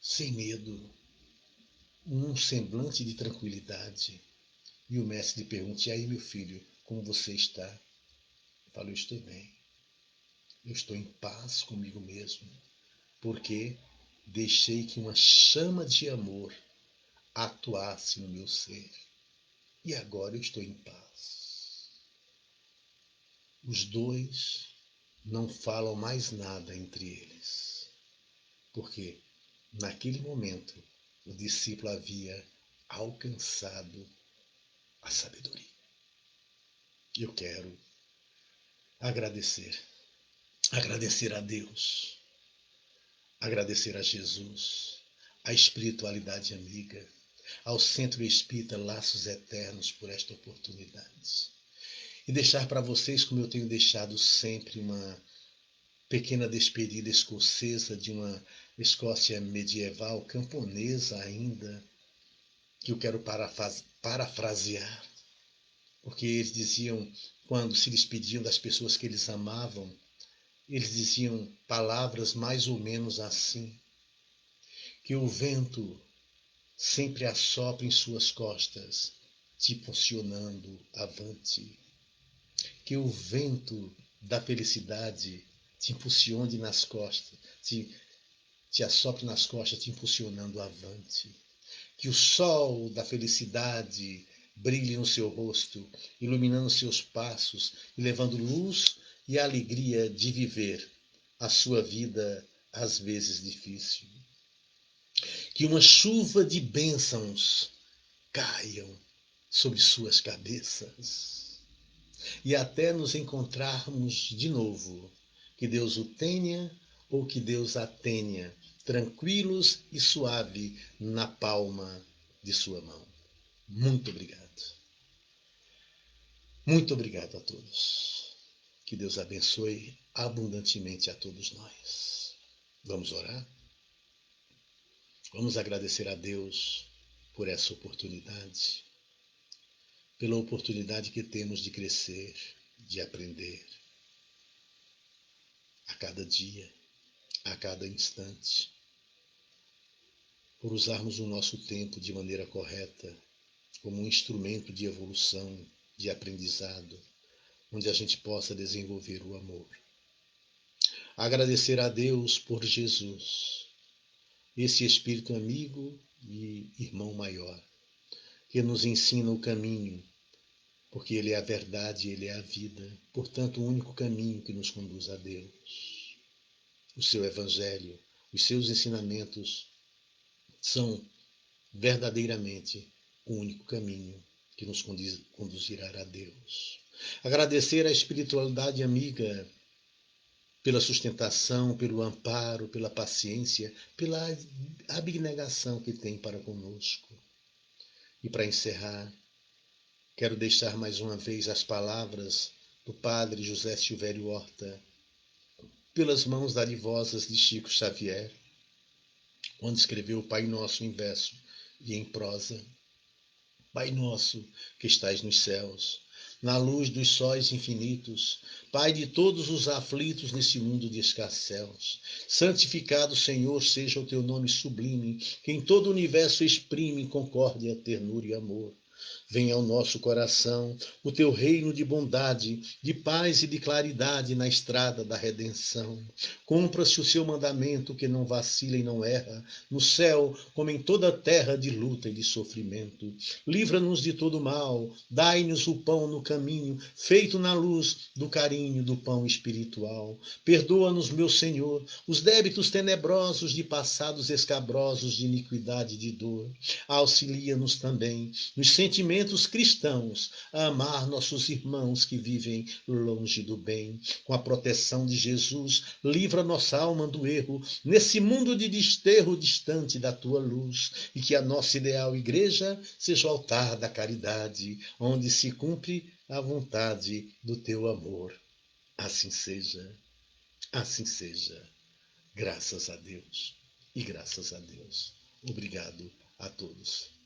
sem medo, um semblante de tranquilidade. E o mestre lhe pergunta: e aí, meu filho, como você está? Eu falo: eu estou bem. Eu estou em paz comigo mesmo. Porque deixei que uma chama de amor atuasse no meu ser. E agora eu estou em paz. Os dois não falam mais nada entre eles, porque naquele momento o discípulo havia alcançado a sabedoria. Eu quero agradecer, agradecer a Deus, agradecer a Jesus, à espiritualidade amiga, ao Centro Espírita Laços Eternos por esta oportunidade. E deixar para vocês, como eu tenho deixado sempre, uma pequena despedida escocesa de uma Escócia medieval, camponesa ainda, que eu quero parafrasear, porque eles diziam, quando se despediam das pessoas que eles amavam, eles diziam palavras mais ou menos assim: que o vento sempre assopra em suas costas, te impulsionando avante. Que o vento da felicidade te impulsione nas costas, te assopre nas costas, te impulsionando avante. Que o sol da felicidade brilhe no seu rosto, iluminando seus passos e levando luz e alegria de viver a sua vida, às vezes difícil. Que uma chuva de bênçãos caiam sobre suas cabeças. E até nos encontrarmos de novo, que Deus o tenha ou que Deus a tenha, tranquilos e suave na palma de sua mão. Muito obrigado. Muito obrigado a todos. Que Deus abençoe abundantemente a todos nós. Vamos orar? Vamos agradecer a Deus por essa oportunidade, pela oportunidade que temos de crescer, de aprender a cada dia, a cada instante, por usarmos o nosso tempo de maneira correta, como um instrumento de evolução, de aprendizado, onde a gente possa desenvolver o amor. Agradecer a Deus por Jesus, esse Espírito amigo e irmão maior, que nos ensina o caminho, porque Ele é a verdade, Ele é a vida, portanto, o único caminho que nos conduz a Deus. O seu Evangelho, os seus ensinamentos são verdadeiramente o único caminho que nos conduzirá a Deus. Agradecer à espiritualidade amiga pela sustentação, pelo amparo, pela paciência, pela abnegação que tem para conosco. E para encerrar, quero deixar mais uma vez as palavras do Padre José Silvério Horta, pelas mãos dadivosas de Chico Xavier, quando escreveu o Pai Nosso em verso e em prosa. Pai nosso, que estais nos céus, na luz dos sóis infinitos, Pai de todos os aflitos nesse mundo de escarcéus, santificado, Senhor, seja o teu nome sublime, que em todo o universo exprime concórdia, ternura e amor. Venha ao nosso coração o teu reino de bondade, de paz e de claridade na estrada da redenção. Cumpra-se o seu mandamento que não vacila e não erra, no céu como em toda a terra de luta e de sofrimento. Livra-nos de todo mal, dai-nos o pão no caminho, feito na luz do carinho do pão espiritual. Perdoa-nos, meu Senhor, os débitos tenebrosos de passados escabrosos de iniquidade e de dor. Auxilia-nos também nos sentimentos cristãos a amar nossos irmãos que vivem longe do bem. Com a proteção de Jesus, livra nossa alma do erro, nesse mundo de desterro distante da tua luz, e que a nossa ideal igreja seja o altar da caridade, onde se cumpre a vontade do teu amor. Assim seja, assim seja. Graças a Deus e graças a Deus. Obrigado a todos.